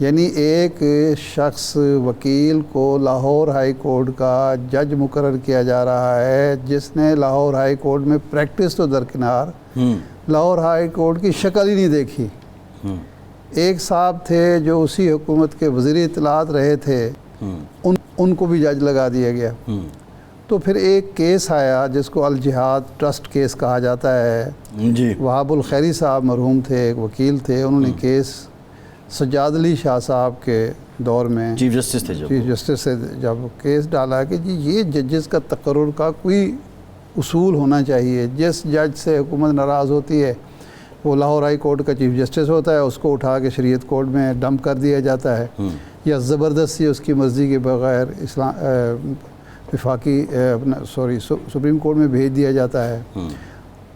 یعنی ایک شخص وکیل کو لاہور ہائی کورٹ کا جج مقرر کیا جا رہا ہے جس نے لاہور ہائی کورٹ میں پریکٹس تو درکنار لاہور ہائی کورٹ کی شکل ہی نہیں دیکھی. ایک صاحب تھے جو اسی حکومت کے وزیر اطلاعات رہے تھے, ان کو بھی جج لگا دیا گیا. تو پھر ایک کیس آیا جس کو الجہاد ٹرسٹ کیس کہا جاتا ہے. جی وہاب الخیری صاحب مرحوم تھے, ایک وکیل تھے, انہوں نے کیس سجاد علی شاہ صاحب کے دور میں چیف جسٹس تھے چیف جسٹس سے جب کیس ڈالا کہ جی یہ ججز کا تقرر کا کوئی اصول ہونا چاہیے. جس جج سے حکومت ناراض ہوتی ہے وہ لاہور ہائی کورٹ کا چیف جسٹس ہوتا ہے, اس کو اٹھا کے شریعت کورٹ میں ڈمپ کر دیا جاتا ہے, یا زبردستی اس کی مرضی کے بغیر وفاقی سپریم کورٹ میں بھیج دیا جاتا ہے.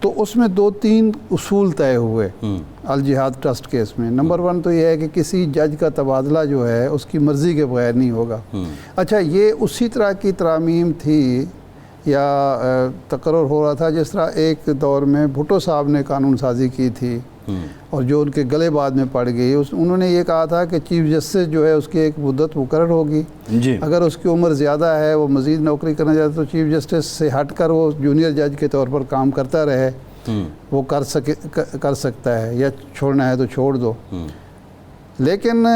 تو اس میں 2-3 اصول طے ہوئے الجہاد ٹرسٹ کیس میں. نمبر 1 تو یہ ہے کہ کسی جج کا تبادلہ جو ہے اس کی مرضی کے بغیر نہیں ہوگا. اچھا, یہ اسی طرح کی ترامیم تھی یا تقرر ہو رہا تھا جس طرح ایک دور میں بھٹو صاحب نے قانون سازی کی تھی اور جو ان کے گلے بعد میں پڑ گئی. انہوں نے یہ کہا تھا کہ چیف جسٹس جو ہے اس کی ایک مدت مقرر ہوگی. اگر اس کی عمر زیادہ ہے, وہ مزید نوکری کرنا چاہتا تو چیف جسٹس سے ہٹ کر وہ جونیئر جج کے طور پر کام کرتا رہے, وہ کر سکتا ہے, یا چھوڑنا ہے تو چھوڑ دو. لیکن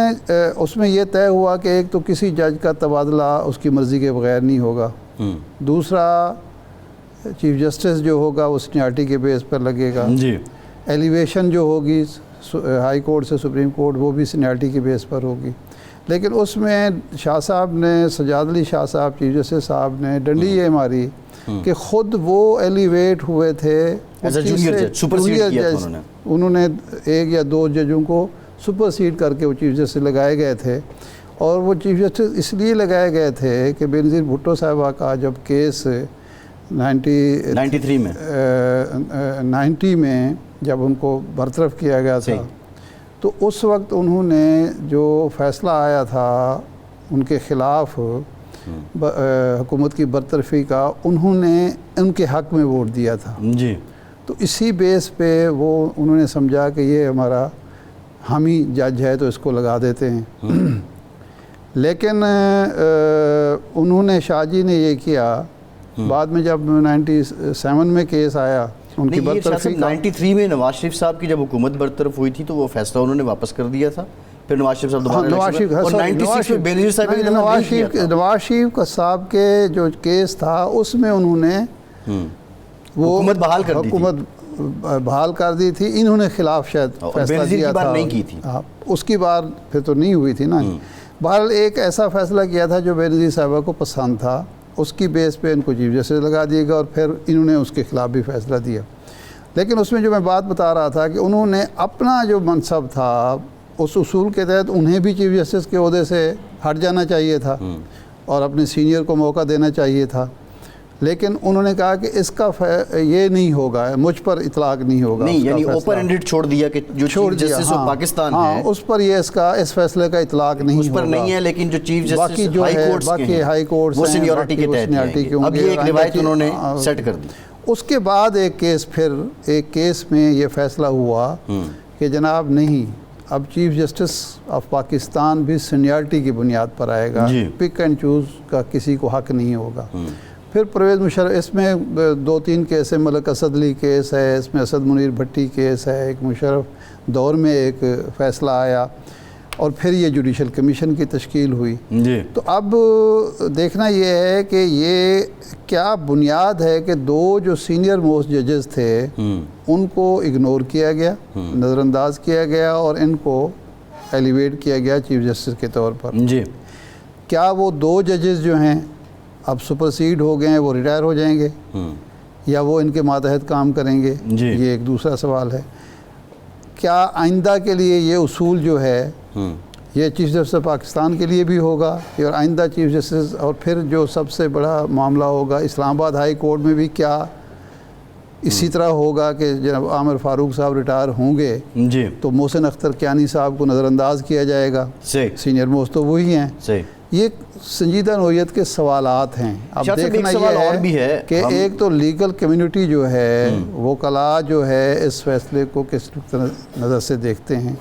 اس میں یہ طے ہوا کہ ایک تو کسی جج کا تبادلہ اس کی مرضی کے بغیر نہیں ہوگا. دوسرا, چیف جسٹس جو ہوگا وہ سینیارٹی کے بیس پر لگے گا. ایلیویشن جو ہوگی ہائی کورٹ سے سپریم کورٹ وہ بھی سینیارٹی کے بیس پر ہوگی. لیکن اس میں شاہ صاحب نے, سجاد علی شاہ صاحب چیف جسٹس صاحب نے ڈنڈی یہ ماری کہ خود وہ ایلیویٹ ہوئے تھے جونیئر جج, انہوں نے 1 یا 2 ججوں کو سپرسیڈ کر کے وہ چیف جسٹس لگائے گئے تھے. اور وہ چیف جسٹس اس لیے لگائے گئے تھے کہ بینظیر بھٹو صاحبہ کا جب کیس 90 میں جب ان کو برطرف کیا گیا تھا تو اس وقت انہوں نے جو فیصلہ آیا تھا ان کے خلاف حکومت کی برطرفی کا, انہوں نے ان کے حق میں ووٹ دیا تھا. تو اسی بیس پہ وہ انہوں نے سمجھا کہ یہ ہمارا حامی جج ہے تو اس کو لگا دیتے ہیں. لیکن انہوں نے, شاہ جی نے یہ کیا بعد میں جب 97 میں کیس آیا ان کی برطرفی کا. 93 میں نواز شریف صاحب کی جب حکومت برطرف ہوئی تھی تو وہ فیصلہ انہوں نے واپس کر دیا تھا. پھر نواز شریف صاحب دوبارہ نواز شریف صاحب کے جو کیس تھا اس میں انہوں نے وہ حکومت بحال کر دی تھی. انہوں نے خلاف شاید فیصلہ دیا تھا, اس کی بار پھر تو نہیں ہوئی تھی نا. بہرحال ایک ایسا فیصلہ کیا تھا جو بینظیر صاحبہ کو پسند تھا, اس کی بیس پہ ان کو چیف جسٹس لگا دیے گا, اور پھر انہوں نے اس کے خلاف بھی فیصلہ دیا. لیکن اس میں جو میں بات بتا رہا تھا کہ انہوں نے اپنا جو منصب تھا اس اصول کے تحت انہیں بھی چیف جسٹس کے عہدے سے ہٹ جانا چاہیے تھا اور اپنے سینئر کو موقع دینا چاہیے تھا. لیکن انہوں نے کہا کہ اس کا یہ نہیں ہوگا, مجھ پر اطلاق نہیں ہوگا. نہیں, یعنی اوپن اینڈڈ چھوڑ دیا کہ جو چیف جسٹس آف پاکستان ہے اس پر یہ اس فیصلے کا اطلاق نہیں ہوگا, اس پر نہیں ہے. لیکن جو چیف جسٹس باقی جو ہے باقی ہائی کورٹس وہ سینیورٹی کے تحت ہیں. اب یہ ایک روایت انہوں نے سیٹ کر دی. اس کے بعد ایک کیس میں یہ فیصلہ ہوا کہ جناب نہیں, اب چیف جسٹس آف پاکستان بھی سینیارٹی کی بنیاد پر آئے گا, پک اینڈ چوز کا کسی کو حق نہیں ہوگا. پھر پرویز مشرف, اس میں 2-3 کیس ہیں, ملک اسد علی کیس ہے, اس میں اسد منیر بھٹی کیس ہے, ایک مشرف دور میں ایک فیصلہ آیا, اور پھر یہ جوڈیشل کمیشن کی تشکیل ہوئی. تو اب دیکھنا یہ ہے کہ یہ کیا بنیاد ہے کہ 2 جو سینئر موسٹ ججز تھے ان کو اگنور کیا گیا, نظر انداز کیا گیا, اور ان کو ایلیویٹ کیا گیا چیف جسٹس کے طور پر. کیا وہ 2 ججز جو ہیں اب سپرسیڈ ہو گئے ہیں, وہ ریٹائر ہو جائیں گے, یا وہ ان کے ماتحت کام کریں گے؟ یہ ایک دوسرا سوال ہے. کیا آئندہ کے لیے یہ اصول جو ہے یہ چیف جسٹس پاکستان کے لیے بھی ہوگا, اور آئندہ چیف جسٹس, اور پھر جو سب سے بڑا معاملہ ہوگا اسلام آباد ہائی کورٹ میں بھی کیا اسی طرح ہوگا کہ جناب عامر فاروق صاحب ریٹائر ہوں گے تو محسن اختر کیانی صاحب کو نظر انداز کیا جائے گا؟ سینئر موسٹ تو وہی ہیں. یہ سنجیدہ نوعیت کے سوالات ہیں. اب دیکھنا یہ ہے کہ ایک تو لیگل کمیونٹی جو ہے وکلاء جو ہے اس فیصلے کو کس نظر سے دیکھتے ہیں.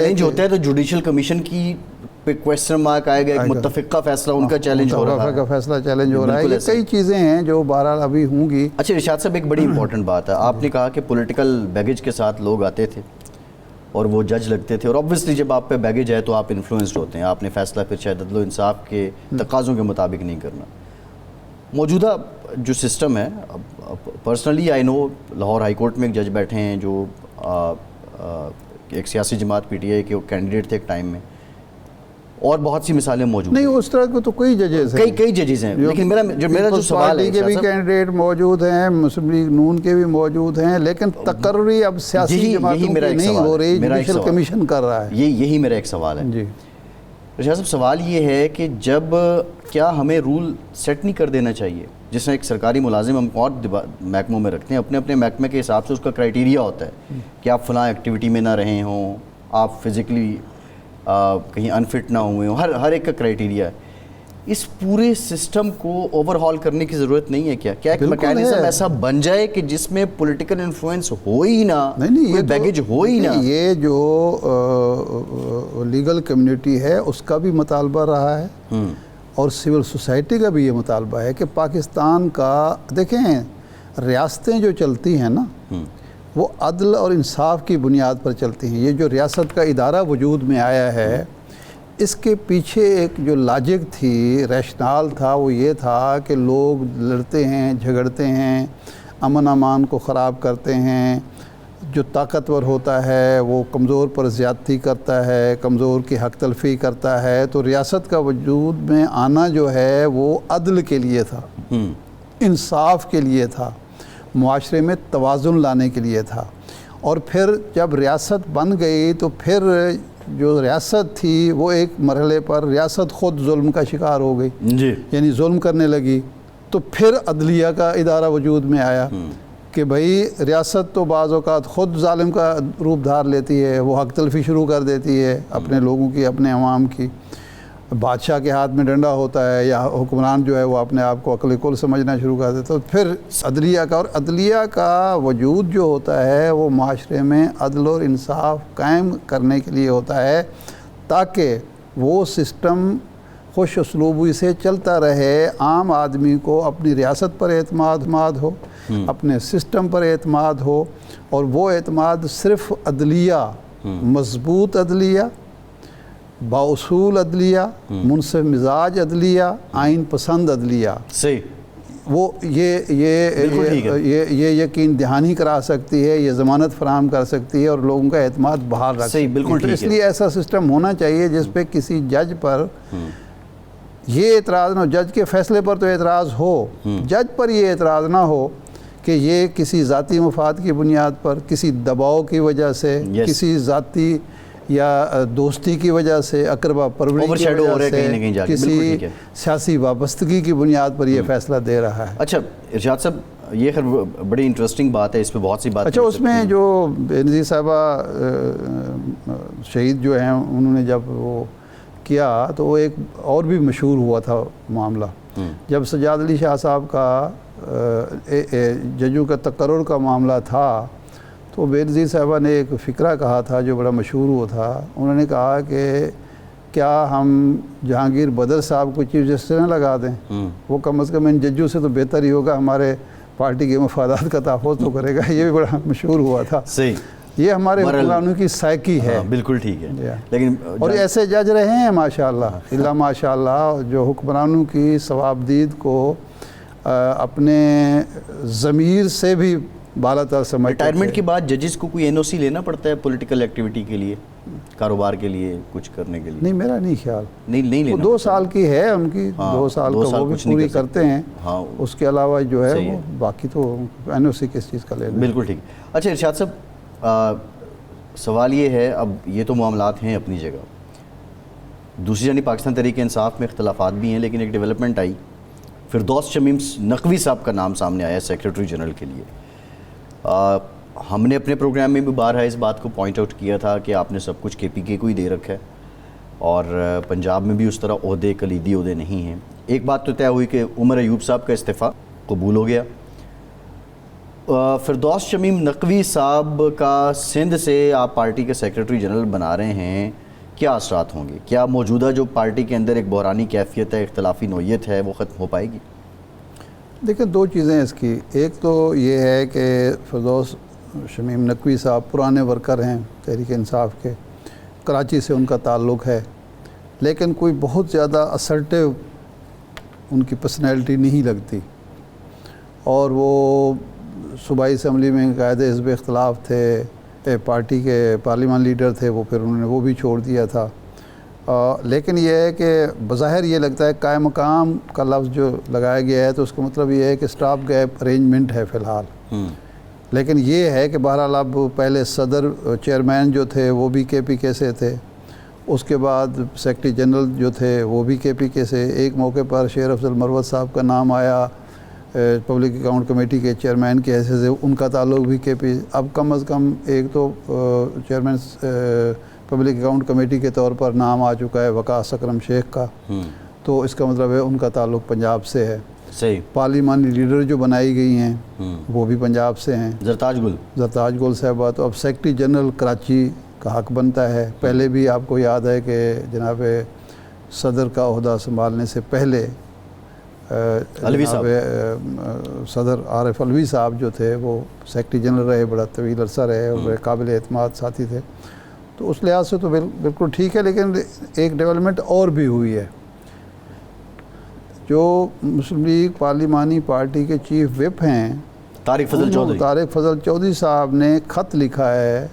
چیلنج ہوتا ہے تو جوڈیشل کمیشن کی پہ کویسچن مارک آئے گا, ایک متفقہ فیصلہ ان کا چیلنج ہو رہا ہے, متفقہ فیصلہ چیلنج ہو رہا ہے. یہ کئی چیزیں ہیں جو بہرحال ابھی ہوں گی. اچھا ارشاد صاحب, ایک بڑی امپورٹنٹ بات ہے, آپ نے کہا کہ پولیٹیکل بیگیج کے ساتھ لوگ آتے تھے اور وہ جج لگتے تھے, اور اوبویسلی جب آپ پہ بیگیج ہے تو آپ انفلوئنسڈ ہوتے ہیں, آپ نے فیصلہ پھر شاید عدل و انصاف کے تقاضوں کے مطابق نہیں کرنا. موجودہ جو سسٹم ہے, personally I know Lahore high court میں ایک جج بیٹھے ہیں جو ایک سیاسی جماعت پی ٹی آئی کے کینڈیڈیٹ تھے ایک ٹائم میں, اور بہت سی مثالیں موجود ہیں. نہیں, اس طرح کے تو کئی ججز ہیں, کئی ججز ہیں, لیکن میرا جو سوال ہے, کے بھی کینڈیڈیٹ موجود ہیں, مسلم لیگ نون کے بھی موجود ہیں, لیکن تقرری اب سیاسی جماعتوں کی نہیں ہو رہی, جوڈیشل کمیشن کر رہا ہے. یہی میرا ایک سوال ہے. جی ارشاد صاحب, سوال یہ ہے کہ جب کیا ہمیں رول سیٹ نہیں کر دینا چاہیے, جس طرح ایک سرکاری ملازم ہم اور محکموں میں رکھتے ہیں, اپنے اپنے محکمے کے حساب سے اس کا کرائیٹیریا ہوتا ہے کہ آپ فلاں ایکٹیویٹی میں نہ رہے ہوں, آپ فزیکلی کہیں انفٹ نہ ہوئے ہوں, ہر ایک کا کرائیٹیریا ہے. اس پورے سسٹم کو اوور ہال کرنے کی ضرورت نہیں ہے کیا ایک میکینزم ایسا بن جائے کہ جس میں پولیٹیکل انفلوئنس ہو ہی نہ, کوئی بیگیج ہو ہی نہ؟ یہ جو لیگل کمیونٹی ہے اس کا بھی مطالبہ رہا ہے, اور سول سوسائٹی کا بھی یہ مطالبہ ہے کہ پاکستان کا, دیکھیں ریاستیں جو چلتی ہیں نا وہ عدل اور انصاف کی بنیاد پر چلتی ہیں. یہ جو ریاست کا ادارہ وجود میں آیا ہے, اس کے پیچھے ایک جو لاجک تھی, ریشنال تھا, وہ یہ تھا کہ لوگ لڑتے ہیں, جھگڑتے ہیں, امن امان کو خراب کرتے ہیں, جو طاقتور ہوتا ہے وہ کمزور پر زیادتی کرتا ہے, کمزور کی حق تلفی کرتا ہے. تو ریاست کا وجود میں آنا جو ہے وہ عدل کے لیے تھا, انصاف کے لیے تھا, معاشرے میں توازن لانے کے لیے تھا. اور پھر جب ریاست بن گئی تو پھر جو ریاست تھی وہ ایک مرحلے پر ریاست خود ظلم کا شکار ہو گئی, یعنی ظلم کرنے لگی. تو پھر عدلیہ کا ادارہ وجود میں آیا کہ بھئی ریاست تو بعض اوقات خود ظالم کا روپ دھار لیتی ہے, وہ حق تلفی شروع کر دیتی ہے اپنے لوگوں کی, اپنے عوام کی. بادشاہ کے ہاتھ میں ڈنڈا ہوتا ہے یا حکمران جو ہے وہ اپنے آپ کو عقل کل سمجھنا شروع کر دیتا ہے. تو پھر عدلیہ کا, اور عدلیہ کا وجود جو ہوتا ہے وہ معاشرے میں عدل اور انصاف قائم کرنے کے لیے ہوتا ہے, تاکہ وہ سسٹم خوش اسلوبی سے چلتا رہے, عام آدمی کو اپنی ریاست پر اعتماد ہو, اپنے سسٹم پر اعتماد ہو, اور وہ اعتماد صرف عدلیہ, مضبوط عدلیہ, باصول عدلیہ, منصف مزاج عدلیہ, آئین پسند عدلیہ, صحیح, وہ یہ یقین دہانی کرا سکتی ہے, یہ ضمانت فراہم کر سکتی ہے, اور لوگوں کا اعتماد بحال رکھ سکتی ہے. بالکل ٹھیک ہے. اس لیے ایسا سسٹم ہونا چاہیے جس پہ کسی جج پر یہ اعتراض نہ ہو, جج کے فیصلے پر تو اعتراض ہو, جج پر یہ اعتراض نہ ہو کہ یہ کسی ذاتی مفاد کی بنیاد پر, کسی دباؤ کی وجہ سے, کسی ذاتی یا دوستی کی وجہ سے, اقربا پروری کی وجہ سے, کسی سیاسی وابستگی کی بنیاد پر یہ فیصلہ دے رہا ہے. اچھا ارشاد صاحب, یہ خیر بڑی انٹرسٹنگ بات ہے, اس پہ بہت سی بات. اچھا, اس میں جو بینظیر صاحبہ شہید جو ہیں, انہوں نے جب وہ کیا تو وہ ایک اور بھی مشہور ہوا تھا معاملہ, جب سجاد علی شاہ صاحب کا ججوں کا تقرر کا معاملہ تھا, تو بینظیر صاحبہ نے ایک فقرہ کہا تھا جو بڑا مشہور ہوا تھا. انہوں نے کہا کہ کیا ہم جہانگیر بدر صاحب کو چیف جسٹس نہ لگا دیں, وہ کم از کم ان ججوں سے تو بہتر ہی ہوگا, ہمارے پارٹی کے مفادات کا تحفظ تو کرے گا. یہ بھی بڑا مشہور ہوا تھا. صحیح, یہ ہمارے حکمرانوں کی سائیکی ہے. بالکل ٹھیک ہے, لیکن اور ایسے جج رہے ہیں ماشاءاللہ, اللہ ماشاءاللہ, جو حکمرانوں کی ثوابدید کو اپنے ضمیر سے بھی بالا تر سمجھتے. ریٹائرمنٹ کے بعد ججز کو کوئی این او سی لینا پڑتا ہے پولیٹیکل ایکٹیویٹی کے لیے, کاروبار کے لیے, کچھ کرنے کے لیے؟ نہیں, میرا نہیں خیال. نہیں لینا. 2 سال کی ہے ان کی, 2 سال کا وہ بھی پوری کرتے ہیں. اس کے علاوہ جو ہے وہ باقی تو این او سی کس چیز کا لینا. بالکل ٹھیک. اچھا ارشاد صاحب, سوال یہ ہے, اب یہ تو معاملات ہیں اپنی جگہ, دوسری جانب پاکستان تحریک انصاف میں اختلافات بھی ہیں, لیکن ایک ڈیولپمنٹ آئی, فردوس شمیم نقوی صاحب کا نام سامنے آیا سیکریٹری جنرل کے لیے. ہم نے اپنے پروگرام میں بھی بارہا اس بات کو پوائنٹ آؤٹ کیا تھا کہ آپ نے سب کچھ کے پی کے کو ہی دے رکھا ہے, اور پنجاب میں بھی اس طرح عہدے, کلیدی عہدے نہیں ہیں. ایک بات تو طے ہوئی کہ عمر ایوب صاحب کا استعفیٰ قبول ہو گیا, فردوس شمیم نقوی صاحب کا سندھ سے آپ پارٹی کے سیکریٹری جنرل بنا رہے ہیں، کیا اثرات ہوں گے؟ کیا موجودہ جو پارٹی کے اندر ایک بحرانی کیفیت ہے، اختلافی نوعیت ہے، وہ ختم ہو پائے گی؟ دیکھیں دو چیزیں اس کی، ایک تو یہ ہے کہ فردوس شمیم نقوی صاحب پرانے ورکر ہیں تحریک انصاف کے، کراچی سے ان کا تعلق ہے، لیکن کوئی بہت زیادہ اسرٹیو ان کی پرسنالٹی نہیں لگتی، اور وہ صوبائی اسمبلی میں قائد حزب اختلاف تھے، پارٹی کے پارلیمان لیڈر تھے، وہ پھر انہوں نے وہ بھی چھوڑ دیا تھا۔ لیکن یہ ہے کہ بظاہر یہ لگتا ہے قائم مقام کا لفظ جو لگایا گیا ہے تو اس کا مطلب یہ ہے کہ سٹاپ گیپ ارینجمنٹ ہے فی الحال، لیکن یہ ہے کہ بہرحال اب پہلے صدر چیئرمین جو تھے وہ بھی کے پی کے سے تھے، اس کے بعد سیکرٹری جنرل جو تھے وہ بھی کے پی کے سے، ایک موقع پر شیر افضل مروت صاحب کا نام آیا پبلک اکاؤنٹ کمیٹی کے چیئرمین کے حیثیت سے، ان کا تعلق بھی کے پی، اب کم از کم ایک تو چیئرمین پبلک اکاؤنٹ کمیٹی کے طور پر نام آ چکا ہے وقاص اکرم شیخ کا، تو اس کا مطلب ہے ان کا تعلق پنجاب سے ہے۔ صحیح۔ پارلیمانی لیڈر جو بنائی گئی ہیں وہ بھی پنجاب سے ہیں، زرتاج گل صاحبہ، تو اب سیکرٹری جنرل کراچی کا حق بنتا ہے۔ پہلے بھی آپ کو یاد ہے کہ جناب صدر کا عہدہ سنبھالنے سے پہلے صدر عارف علوی صاحب جو تھے وہ سیکرٹری جنرل رہے، بڑا طویل عرصہ رہے اور بڑے قابل اعتماد ساتھی تھے، تو اس لحاظ سے تو بالکل ٹھیک ہے۔ لیکن ایک ڈیولپمنٹ اور بھی ہوئی ہے، جو مسلم لیگ پارلیمانی پارٹی کے چیف وپ ہیں طارق فضل چودھری صاحب نے خط لکھا ہے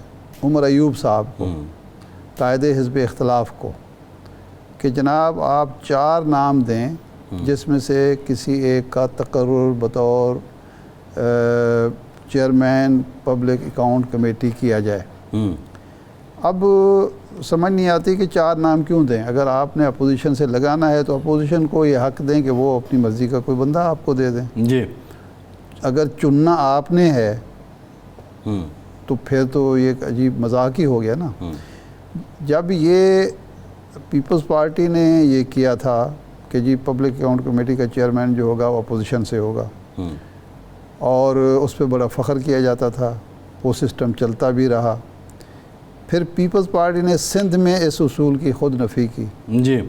عمر ایوب صاحب کو، قائد حزب اختلاف کو، کہ جناب آپ 4 نام دیں جس میں سے کسی ایک کا تقرر بطور چیئرمین پبلک اکاؤنٹ کمیٹی کیا جائے۔ اب سمجھ نہیں آتی کہ 4 نام کیوں دیں؟ اگر آپ نے اپوزیشن سے لگانا ہے تو اپوزیشن کو یہ حق دیں کہ وہ اپنی مرضی کا کوئی بندہ آپ کو دے دیں۔ جی، اگر چننا آپ نے ہے تو پھر تو یہ ایک عجیب مذاق ہی ہو گیا نا۔ جب یہ پیپلز پارٹی نے یہ کیا تھا کہ جی پبلک اکاؤنٹ کمیٹی کا چیئرمین جو ہوگا وہ اپوزیشن سے ہوگا، اور اس پہ بڑا فخر کیا جاتا تھا، وہ سسٹم چلتا بھی رہا۔ پھر پیپلز پارٹی نے سندھ میں اس اصول کی خود نفی کی، جی،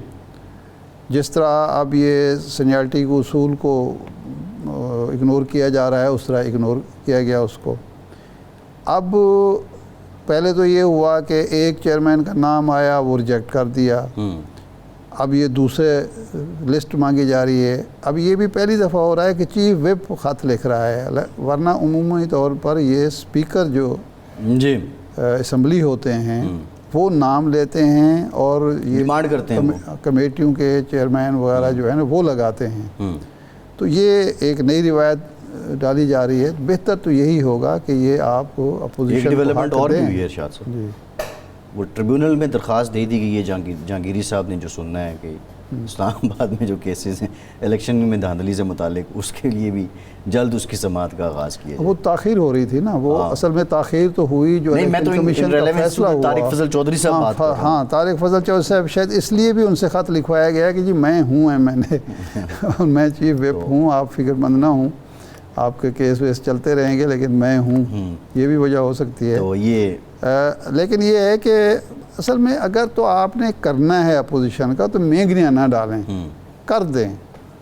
جس طرح اب یہ سینیارٹی کے اصول کو اگنور کیا جا رہا ہے اس طرح اگنور کیا گیا اس کو۔ اب پہلے تو یہ ہوا کہ ایک چیئرمین کا نام آیا، وہ ریجیکٹ کر دیا، اب یہ دوسرے لسٹ مانگی جا رہی ہے۔ اب یہ بھی پہلی دفعہ ہو رہا ہے کہ چیف وپ خط لکھ رہا ہے، ورنہ عمومی طور پر یہ اسپیکر جو جی اسمبلی ہوتے ہیں وہ نام لیتے ہیں اور یہ ڈیمانڈ کرتے ہیں، کمیٹیوں کے چیئرمین وغیرہ جو ہے نا وہ لگاتے ہیں۔ تو یہ ایک نئی روایت ڈالی جا رہی ہے۔ بہتر تو یہی ہوگا کہ یہ آپ کو اپوزیشن کو ڈیولپمنٹ اور بھی دیں۔ ہوئی ہے ارشاد صاحب، جی، وہ ٹریبیونل میں درخواست دے دی گئی ہے جہانگیری صاحب نے، جو سننا ہے کہ اسلام آباد میں جو کیسز ہیں الیکشن میں دھاندلی سے متعلق، اس کے لیے بھی جلد اس کی سماعت کا آغاز کیا جائے۔ وہ تاخیر ہو رہی تھی نا، وہ اصل میں تاخیر تو ہوئی جو نہیں، میں تو کمیشن کا فیصلہ ہوا۔ طارق فضل چودھری صاحب بات کر رہا ہوں۔ ہاں، طارق فضل چودھری صاحب شاید اس لیے بھی ان سے خط لکھوایا گیا کہ جی میں ہوں، میں نے میں چیف وپ ہوں، آپ فکر مند نہ ہوں، آپ کے کیس ویس چلتے رہیں گے لیکن میں ہوں، یہ بھی وجہ ہو سکتی ہے۔ تو یہ لیکن یہ ہے کہ اصل میں اگر تو آپ نے کرنا ہے اپوزیشن کا تو مینگنیاں نہ ڈالیں، کر دیں،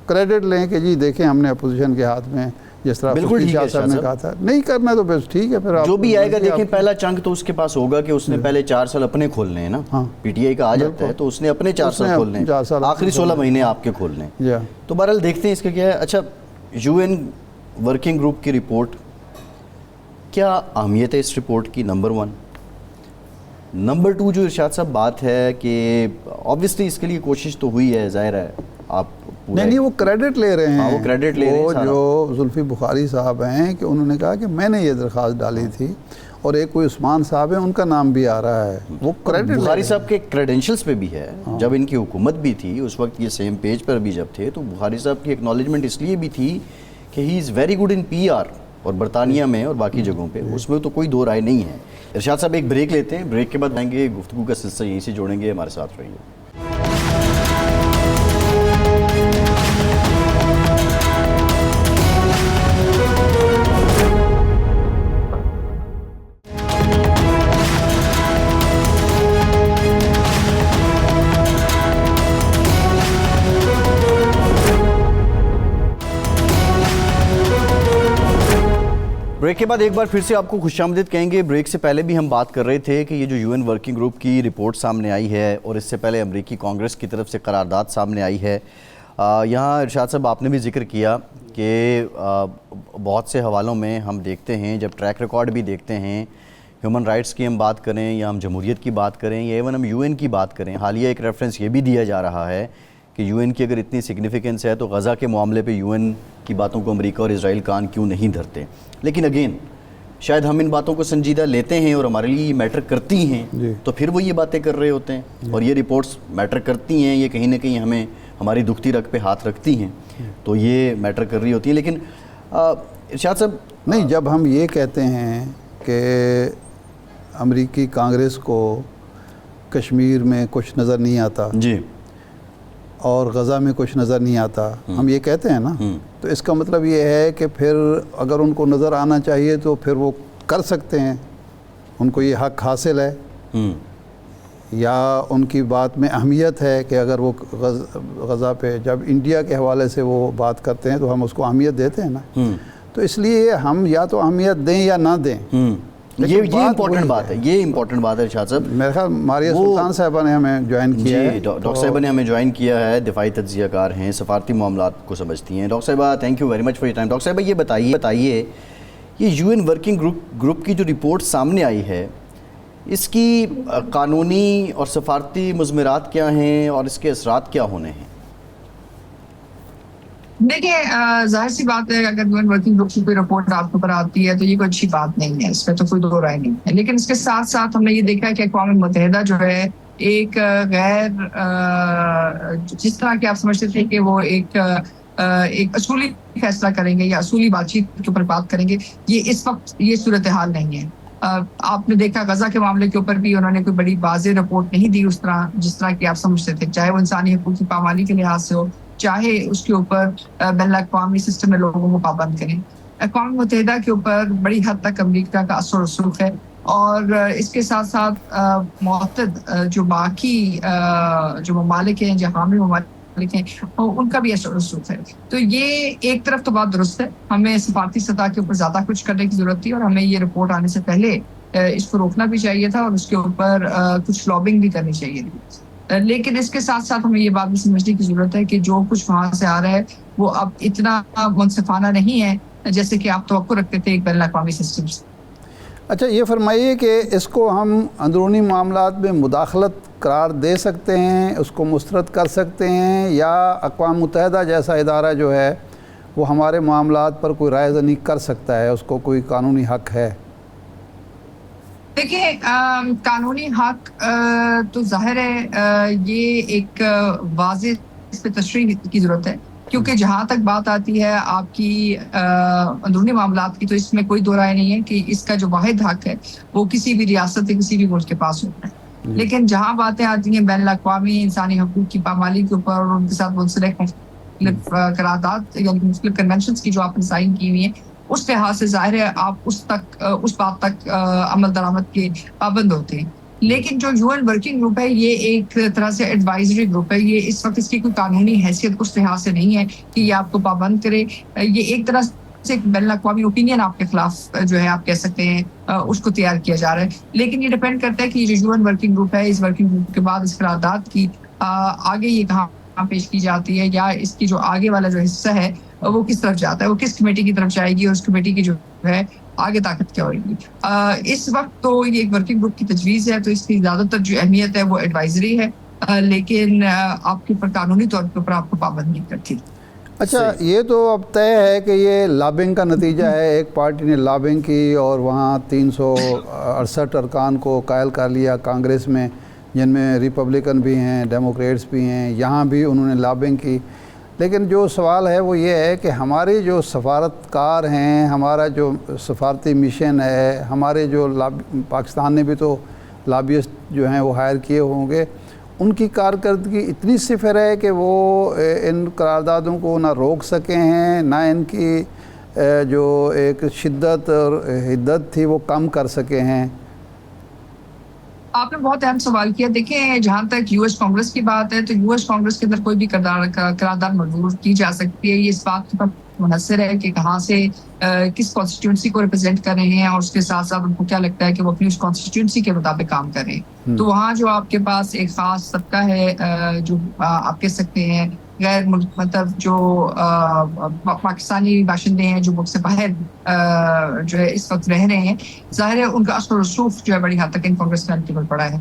کریڈٹ لیں کہ جی دیکھیں ہم نے اپوزیشن کے ہاتھ میں، جس طرح شاہ صاحب نے کہا تھا، نہیں کرنا تو بس ٹھیک ہے، پھر آپ جو بھی آئے گا دیکھیں پہلا چنک تو اس کے پاس ہوگا کہ اس نے پہلے 4 سال اپنے کھولنے ہیں نا، پی ٹی آئی کا آ جاتا ہے تو اس نے اپنے 4 سال کھولنے ہیں، آخری 16 مہینے آپ کے کھولنے ہیں۔ تو بہرحال دیکھتے ہیں اس کا کیا ہے۔ اچھا، یو این ورکنگ گروپ کی رپورٹ، کیا اہمیت ہے اس رپورٹ کی؟ نمبر 1۔ نمبر 2 جو ارشاد صاحب بات ہے کہ آبویسلی اس کے لیے کوشش تو ہوئی ہے، ظاہر ہے آپ نہیں وہ کریڈٹ لے رہے ہیں، وہ کریڈٹ لے رہے ہیں، وہ جو زلفی بخاری صاحب ہیں کہ انہوں نے کہا کہ میں نے یہ درخواست ڈالی تھی، اور ایک کوئی عثمان صاحب ہیں ان کا نام بھی آ رہا ہے، وہ کریڈٹ بخاری صاحب کے کریڈنشلز پہ بھی ہے۔ جب ان کی حکومت بھی تھی اس وقت یہ سیم پیج پر بھی جب تھے تو بخاری صاحب کی ایکنالجمنٹ اس لیے بھی تھی کہ he is very good in PR آر، اور برطانیہ میں اور باقی جگہوں پہ اس میں تو کوئی دو رائے نہیں ہے۔ ارشاد صاحب ایک بریک لیتے ہیں، بریک کے بعد آئیں گے، گفتگو کا سلسلہ یہیں سے جوڑیں گے، ہمارے ساتھ رہیے۔ بریک کے بعد ایک بار پھر سے آپ کو خوش آمدید کہیں گے. بریک سے پہلے بھی ہم بات کر رہے تھے کہ یہ جو یو این ورکنگ گروپ کی رپورٹ سامنے آئی ہے اور اس سے پہلے امریکی کانگریس کی طرف سے قرارداد سامنے آئی ہے, یہاں ارشاد صاحب آپ نے بھی ذکر کیا کہ بہت سے حوالوں میں ہم دیکھتے ہیں, جب ٹریک ریکارڈ بھی دیکھتے ہیں, ہیومن رائٹس کی ہم بات کریں یا ہم جمہوریت کی بات کریں یا ایون ہم یو این کی بات کریں, حالیہ ایک ریفرنس یہ بھی دیا جا رہا ہے کہ یو این کی اگر اتنی سگنیفیکنس ہے تو غزہ کے معاملے پہ یو این کی باتوں کو امریکہ اور اسرائیل کان کیوں نہیں دھرتے. لیکن اگین شاید ہم ان باتوں کو سنجیدہ لیتے ہیں اور ہمارے لیے یہ میٹر کرتی ہیں تو پھر وہ یہ باتیں کر رہے ہوتے ہیں اور یہ رپورٹس میٹر کرتی ہیں, یہ کہیں نہ کہیں ہمیں ہماری دکھتی رگ پہ ہاتھ رکھتی ہیں تو یہ میٹر کر رہی ہوتی ہیں. لیکن ارشاد صاحب نہیں, جب ہم یہ کہتے ہیں کہ امریکی کانگریس کو کشمیر میں کچھ نظر نہیں آتا جی اور غزہ میں کچھ نظر نہیں آتا, ہم یہ کہتے ہیں نا, تو اس کا مطلب یہ ہے کہ پھر اگر ان کو نظر آنا چاہیے تو پھر وہ کر سکتے ہیں, ان کو یہ حق حاصل ہے, یا ان کی بات میں اہمیت ہے کہ اگر وہ غزہ پہ جب انڈیا کے حوالے سے وہ بات کرتے ہیں تو ہم اس کو اہمیت دیتے ہیں نا, تو اس لیے ہم یا تو اہمیت دیں یا نہ دیں. یہ امپورٹنٹ بات ہے, یہ امپورٹنٹ بات ہے ارشاد صاحب. میرے خیال ماریہ سلطان صاحبہ نے ہمیں جوائن کیا ہے, ڈاکٹر صاحبہ نے ہمیں جوائن کیا ہے, دفاعی تجزیہ کار ہیں, سفارتی معاملات کو سمجھتی ہیں. ڈاکٹر صاحبہ thank you very much for your time. Doctor صاحبہ یہ بتائیے یہ یو این ورکنگ گروپ کی جو رپورٹ سامنے آئی ہے اس کی قانونی اور سفارتی مضمرات کیا ہیں اور اس کے اثرات کیا ہونے ہیں؟ دیکھیں, ظاہر سی بات ہے اگر یو این ورکنگ گروپ کی کوئی رپورٹ آپ کے اوپر آتی ہے تو یہ کوئی اچھی بات نہیں ہے, اس میں تو کوئی دو رائے نہیں ہے. لیکن اس کے ساتھ ساتھ ہم نے یہ دیکھا ہے کہ اقوام متحدہ جو ہے ایک غیر جس طرح کہ آپ سمجھتے تھے کہ وہ ایک اصولی فیصلہ کریں گے یا اصولی بات چیت کے اوپر بات کریں گے, یہ اس وقت یہ صورتحال نہیں ہے. آپ نے دیکھا غزہ کے معاملے کے اوپر بھی انہوں نے کوئی بڑی واضح رپورٹ نہیں دی اس طرح جس طرح کہ آپ سمجھتے تھے, چاہے وہ انسانی حقوق کی پامالی کے لحاظ سے ہو, چاہے اس کے اوپر بین الاقوامی سسٹم میں لوگوں کو پابند کریں. اقوام متحدہ کے اوپر بڑی حد تک امریکہ کا اثر و رسوخ ہے اور اس کے ساتھ ساتھ معتد جو باقی جو ممالک ہیں, جو حامی ممالک ہیں, ان کا بھی اثر و رسوخ ہے. تو یہ ایک طرف تو بات درست ہے, ہمیں سفارتی سطح کے اوپر زیادہ کچھ کرنے کی ضرورت تھی اور ہمیں یہ رپورٹ آنے سے پہلے اس کو روکنا بھی چاہیے تھا اور اس کے اوپر کچھ لابنگ بھی کرنی چاہیے تھی. لیکن اس کے ساتھ ساتھ ہمیں یہ بات بھی سمجھنے کی ضرورت ہے کہ جو کچھ وہاں سے آ رہا ہے وہ اب اتنا منصفانہ نہیں ہے جیسے کہ آپ توقع رکھتے تھے ایک بین الاقوامی سسٹم سے. اچھا یہ فرمائیے کہ اس کو ہم اندرونی معاملات میں مداخلت قرار دے سکتے ہیں, اس کو مسترد کر سکتے ہیں, یا اقوام متحدہ جیسا ادارہ جو ہے وہ ہمارے معاملات پر کوئی رائے دہی کر سکتا ہے, اس کو کوئی قانونی حق ہے؟ دیکھیں, قانونی حق تو ظاہر ہے یہ ایک واضح اس پہ تشریح کی ضرورت ہے, کیونکہ جہاں تک بات آتی ہے آپ کی اندرونی معاملات کی تو اس میں کوئی دو رائے نہیں ہے کہ اس کا جو واحد حق ہے وہ کسی بھی ریاست یا کسی بھی ملک کے پاس ہوتا ہے. لیکن جہاں باتیں آتی ہیں بین الاقوامی انسانی حقوق کی پامالی کے اوپر اور ان کے ساتھ منسلک مختلف قرارداد یعنی مختلف کنونشنز کی جو آپ نے سائن کی ہوئی ہیں, اس لحاظ سے ظاہر ہے آپ اس بات تک عمل درآمد کے پابند ہوتے ہیں. لیکن جو یو این ورکنگ گروپ ہے یہ ایک طرح سے ایڈوائزری گروپ ہے, یہ اس وقت اس کی کوئی قانونی حیثیت اس لحاظ سے نہیں ہے کہ یہ آپ کو پابند کرے. یہ ایک طرح سے ایک بین الاقوامی اوپینین آپ کے خلاف جو ہے آپ کہہ سکتے ہیں اس کو تیار کیا جا رہا ہے. لیکن یہ ڈیپینڈ کرتا ہے کہ یہ جو یو این ورکنگ گروپ ہے, اس ورکنگ گروپ کے بعد اس قرارداد کی آگے یہ کہاں پیش کی جاتی ہے, یا اس کی جو آگے والا جو حصہ ہے وہ کس طرف جاتا ہے, وہ کس کمیٹی کی طرف جائے گی اور اس کمیٹی کی جو ہے آگے طاقت کیا ہوگی. اس وقت تو یہ ایک ورکنگ گروپ کی تجویز ہے تو اس کی زیادہ تر جو اہمیت ہے وہ ایڈوائزری ہے, لیکن آپ کے اوپر قانونی طور پر آپ کو پابند نہیں کرتی. اچھا یہ تو اب طے ہے کہ یہ لابنگ کا نتیجہ ہے, ایک پارٹی نے لابنگ کی اور وہاں 368 ارکان کو قائل کر لیا کانگریس میں, جن میں ریپبلکن بھی ہیں, ڈیموکریٹس بھی ہیں, یہاں بھی انہوں نے لابنگ کی. لیکن جو سوال ہے وہ یہ ہے کہ ہماری جو سفارتکار ہیں, ہمارا جو سفارتی مشن ہے, ہمارے جو پاکستان نے بھی تو لابیسٹ جو ہیں وہ ہائر کیے ہوں گے, ان کی کارکردگی اتنی صفر ہے کہ وہ ان قراردادوں کو نہ روک سکے ہیں, نہ ان کی جو ایک شدت اور حدت تھی وہ کم کر سکے ہیں. آپ نے بہت اہم سوال کیا. دیکھیں, جہاں تک یو ایس کانگریس کی بات ہے تو یو ایس کانگریس کے اندر کوئی بھی قرارداد منظور کی جا سکتی ہے, یہ اس بات پر منحصر ہے کہ کہاں سے کس کانسٹیٹیوئنسی کو ریپرزینٹ کر رہے ہیں اور اس کے ساتھ ساتھ ان کو کیا لگتا ہے کہ وہ اپنی اس کانسٹیٹیوئنسی کے مطابق کام کر رہے ہیں. تو وہاں جو آپ کے پاس ایک خاص طبقہ ہے جو آپ کہہ سکتے ہیں غیر مطلب جو پاکستانی باشندے ہیں جو ملک سے باہر جو ہے اس وقت رہ رہے ہیں, ظاہر ہے ان کا اثر و رسوخ جو ہے بڑی حد تک ان کانگریس مین کے اوپر پڑا ہے.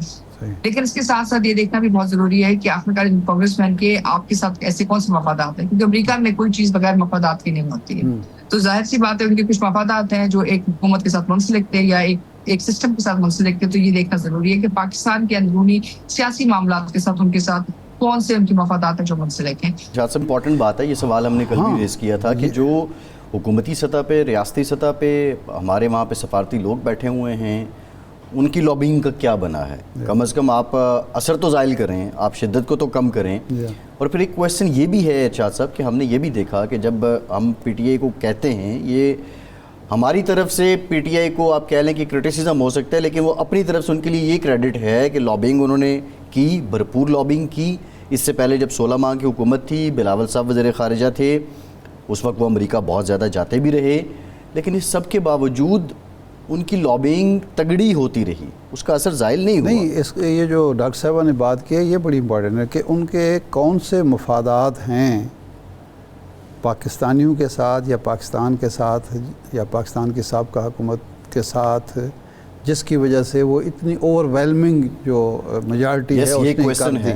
لیکن اس کے ساتھ ساتھ یہ دیکھنا بھی بہت ضروری ہے کہ آخرکار ان کانگریس مین کے آپ کے ساتھ ایسے کون سے مفادات ہیں, کیونکہ امریکہ میں کوئی چیز بغیر مفادات کی نہیں ہوتی ہے. تو ظاہر سی بات ہے ان کے کچھ مفادات ہیں جو ایک حکومت کے ساتھ منسلک تھے یا ایک سسٹم کے ساتھ منسلک تھے. تو یہ دیکھنا ضروری ہے کہ پاکستان کے اندرونی سیاسی معاملات کے ساتھ ان کے ساتھ کون سے ان کی مفادات ہیں جو منسلک ہیں. شاہد صاحب امپورٹنٹ بات ہے, یہ سوال ہم نے کل بھی ریز کیا تھا کہ جو حکومتی سطح پہ, ریاستی سطح پہ ہمارے وہاں پہ سفارتی لوگ بیٹھے ہوئے ہیں, ان کی لابینگ کا کیا بنا ہے؟ کم از کم آپ اثر تو زائل کریں, آپ شدت کو تو کم کریں. اور پھر ایک کویسچن یہ بھی ہے شاہد صاحب کہ ہم نے یہ بھی دیکھا کہ جب ہم پی ٹی آئی کو کہتے ہیں, یہ ہماری طرف سے پی ٹی آئی کو آپ کہہ لیں کہ کرٹیسزم ہو سکتا ہے, لیکن وہ اپنی طرف سے ان کے لیے یہ کریڈٹ ہے کہ لابینگ انہوں نے کی, بھرپور لابینگ کی. اس سے پہلے جب 16 ماہ کی حکومت تھی, بلاول صاحب وزیر خارجہ تھے, اس وقت وہ امریکہ بہت زیادہ جاتے بھی رہے, لیکن اس سب کے باوجود ان کی لابینگ تگڑی ہوتی رہی, اس کا اثر زائل نہیں ہوا. نہیں, یہ جو ڈاکٹر صاحبہ نے بات کی ہے یہ بڑی امپورٹنٹ ہے کہ ان کے کون سے مفادات ہیں پاکستانیوں کے ساتھ یا پاکستان کے ساتھ یا پاکستان کی سابقہ حکومت کے ساتھ, جس کی وجہ سے وہ اتنی اوور ویلمنگ جو میجارٹی ہے اس نے کر دی.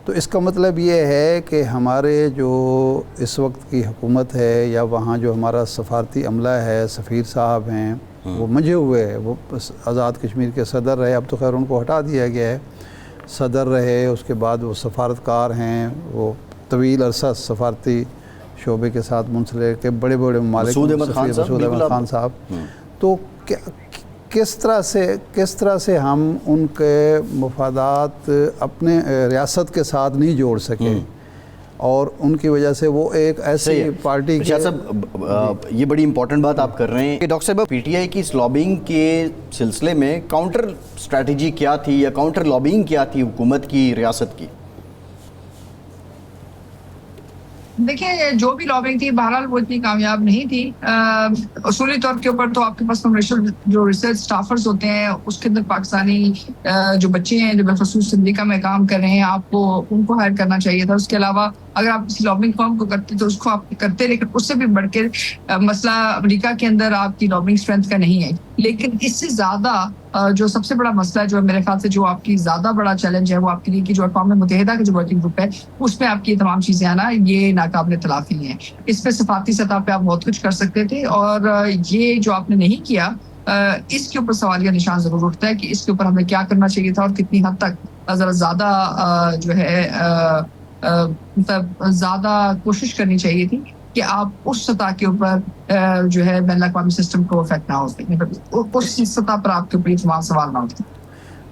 تو اس کا مطلب یہ ہے کہ ہمارے جو اس وقت کی حکومت ہے یا وہاں جو ہمارا سفارتی عملہ ہے, سفیر صاحب ہیں, وہ منجے ہوئے ہیں. وہ آزاد کشمیر کے صدر رہے, اب تو خیر ان کو ہٹا دیا گیا ہے, صدر رہے, اس کے بعد وہ سفارتکار ہیں, وہ طویل عرصہ سفارتی شعبے کے ساتھ منسلک کے بڑے بڑے ممالک, مسعود احمد خان صاحب. تو کس طرح سے ہم ان کے مفادات اپنے ریاست کے ساتھ نہیں جوڑ سکے, اور ان کی وجہ سے وہ ایک ایسی پارٹی شاہد صاحب یہ بڑی امپورٹنٹ بات آپ کر رہے ہیں کہ ڈاکٹر صاحب پی ٹی آئی کی اس لابینگ کے سلسلے میں کاؤنٹر اسٹریٹجی کیا تھی یا کاؤنٹر لابینگ کیا تھی حکومت کی, ریاست کی؟ دیکھیں جو بھی لابنگ تھی بہرحال وہ اتنی کامیاب نہیں تھی. اصولی طور کے اوپر تو آپ کے پاس کمرشل جو ریسرچ اسٹافرز ہوتے ہیں اس کے اندر پاکستانی جو بچے ہیں جو بالخصوص امریکہ میں کام کر رہے ہیں, آپ کو ان کو ہائر کرنا چاہیے تھا. اس کے علاوہ اگر آپ کسی لابنگ فارم کو کرتے تو اس کو آپ کرتے, لیکن اس سے بھی بڑھ کے مسئلہ امریکہ کے اندر آپ کی لابنگ اسٹرینتھ کا نہیں ہے. لیکن اس سے زیادہ جو سب سے بڑا مسئلہ ہے جو میرے خیال سے جو آپ کی زیادہ بڑا چیلنج ہے وہ آپ کے لیے کہ جو اقوام متحدہ کا جو ورکنگ گروپ ہے اس میں آپ کی تمام چیزیں آنا یہ ناقابل تلافی ہیں. اس پہ سفارتی سطح پہ آپ بہت کچھ کر سکتے تھے, اور یہ جو آپ نے نہیں کیا اس کے اوپر سوالیہ نشان ضرور اٹھتا ہے کہ اس کے اوپر ہمیں کیا کرنا چاہیے تھا اور کتنی حد تک ذرا زیادہ جو ہے مطلب زیادہ کوشش کرنی چاہیے تھی کہ آپ اس سطح کے اوپر جو ہے بین الاقوامی سسٹم کو افیکٹ نہ ہو, اس سطح پر آپ کے اوپر یہ تمام سوال نہ ہوتے.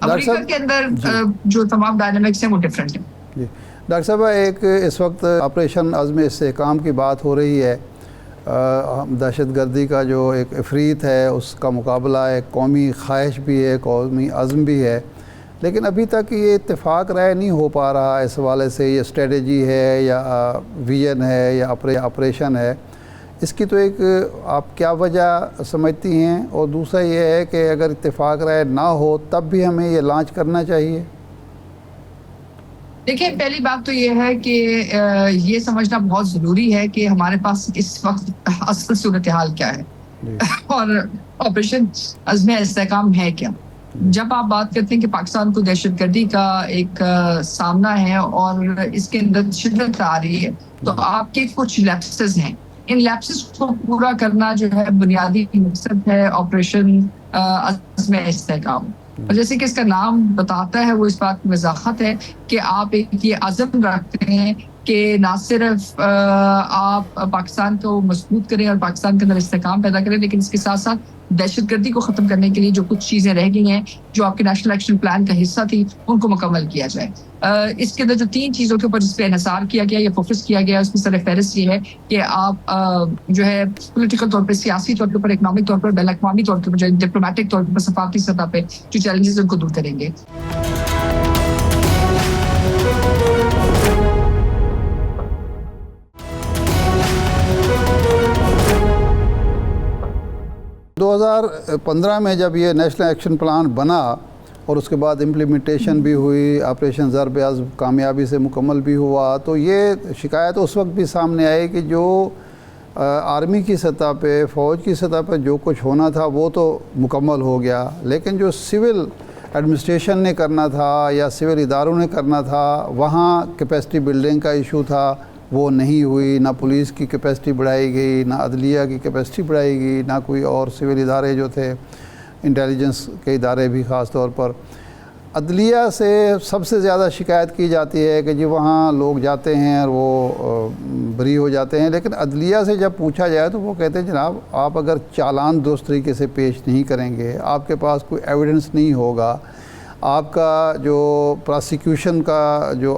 امریکہ کے اندر جو تمام ڈائنامکس ہیں وہ ڈفرینٹ ہیں. جی ڈاکٹر صاحب, ایک اس وقت آپریشن عزم استحکام کی بات ہو رہی ہے, دہشت گردی کا جو ایک عفریت ہے اس کا مقابلہ ایک قومی خواہش بھی ہے, قومی عزم بھی ہے, لیکن ابھی تک یہ اتفاق رائے نہیں ہو پا رہا. اس حوالے سے یہ اسٹریٹجی ہے یا ویژن ہے یا آپریشن ہے, اس کی تو ایک آپ کیا وجہ سمجھتی ہیں؟ اور دوسرا یہ ہے کہ اگر اتفاق رائے نہ ہو تب بھی ہمیں یہ لانچ کرنا چاہیے. دیکھیں پہلی بات تو یہ ہے کہ یہ سمجھنا بہت ضروری ہے کہ ہمارے پاس اس وقت اصل صورتحال کیا ہے اور آپریشن عزم استحکام ہے کیا. جب آپ بات کرتے ہیں کہ پاکستان کو دہشت گردی کا ایک سامنا ہے اور اس کے اندر شدت آ رہی ہے, تو آپ کے کچھ لیپسز ہیں. ان لیپسز کو پورا کرنا جو ہے بنیادی مقصد ہے آپریشن عزم استحکام. اور جیسے کہ اس کا نام بتاتا ہے وہ اس بات کی وضاحت ہے کہ آپ ایک یہ عزم رکھتے ہیں کہ نہ صرف آپ پاکستان کو مضبوط کریں اور پاکستان کے اندر استحکام پیدا کریں, لیکن اس کے ساتھ ساتھ دہشت گردی کو ختم کرنے کے لیے جو کچھ چیزیں رہ گئی ہیں جو آپ کے نیشنل ایکشن پلان کا حصہ تھی ان کو مکمل کیا جائے. اس کے اندر جو 3 چیزوں کے اوپر جس پہ انحصار کیا گیا یا فوکس کیا گیا اس میں سر فہرست یہ ہے کہ آپ جو ہے پولیٹیکل طور پہ, سیاسی طور کے اوپر, اکنامک طور پر, بین الاقوامی طور کے اوپر, ڈپلومیٹک طور پر, سفارتی سطح پہ جو چیلنجز ان کو دور کریں گے. 2015 میں جب یہ نیشنل ایکشن پلان بنا اور اس کے بعد امپلیمنٹیشن بھی ہوئی، آپریشن ضرب عزم کامیابی سے مکمل بھی ہوا، تو یہ شکایت اس وقت بھی سامنے آئی کہ جو آرمی کی سطح پہ، فوج کی سطح پہ جو کچھ ہونا تھا وہ تو مکمل ہو گیا، لیکن جو سول ایڈمنسٹریشن نے کرنا تھا یا سول اداروں نے کرنا تھا، وہاں کیپیسٹی بلڈنگ کا ایشو تھا، وہ نہیں ہوئی۔ نہ پولیس کی کیپیسٹی بڑھائی گئی، نہ عدلیہ کی کیپیسٹی بڑھائی گئی، نہ کوئی اور سول ادارے جو تھے، انٹیلیجنس کے ادارے بھی خاص طور پر۔ عدلیہ سے سب سے زیادہ شکایت کی جاتی ہے کہ جی وہاں لوگ جاتے ہیں اور وہ بری ہو جاتے ہیں، لیکن عدلیہ سے جب پوچھا جائے تو وہ کہتے ہیں جناب آپ اگر چالان درست طریقے سے پیش نہیں کریں گے، آپ کے پاس کوئی ایویڈنس نہیں ہوگا، آپ کا جو پراسیکیوشن کا جو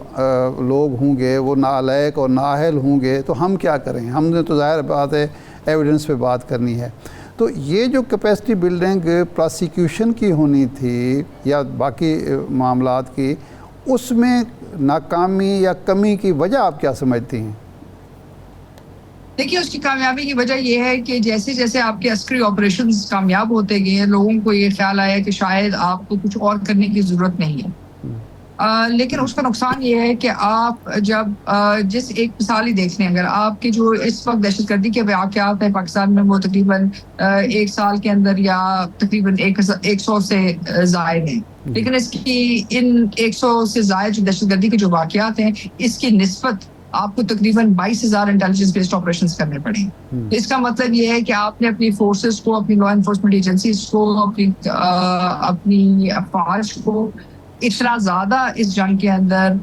لوگ ہوں گے وہ نالائق اور نااہل ہوں گے، تو ہم کیا کریں؟ ہم نے تو ظاہر بات ہے ایویڈنس پہ بات کرنی ہے۔ تو یہ جو کیپیسٹی بلڈنگ پراسیکیوشن کی ہونی تھی یا باقی معاملات کی، اس میں ناکامی یا کمی کی وجہ آپ کیا سمجھتی ہیں؟ دیکھیے اس کی کامیابی کی وجہ یہ ہے کہ جیسے جیسے آپ کے عسکری آپریشنز کامیاب ہوتے گئے، لوگوں کو یہ خیال آیا کہ شاید آپ کو کچھ اور کرنے کی ضرورت نہیں ہے۔ لیکن اس کا نقصان یہ ہے کہ آپ جب جس ایک مثال ہی دیکھ لیں، اگر آپ کے جو اس وقت دہشت گردی کے واقعات ہیں پاکستان میں وہ تقریباً 1 سال کے اندر یا تقریباً 100 سے زائد ہیں، لیکن اس کی ان 100 سے زائد جو دہشت گردی کے جو واقعات ہیں اس کی نسبت آپ کو تقریباً 22,000 انٹیلیجنس بیسڈ آپریشنز کرنے پڑے۔ اس کا مطلب یہ ہے کہ آپ نے اپنی فورسز کو، اپنی لا انفورسمنٹ ایجنسیز کو، اپنی افواج کو اتنا زیادہ اس جنگ کے اندر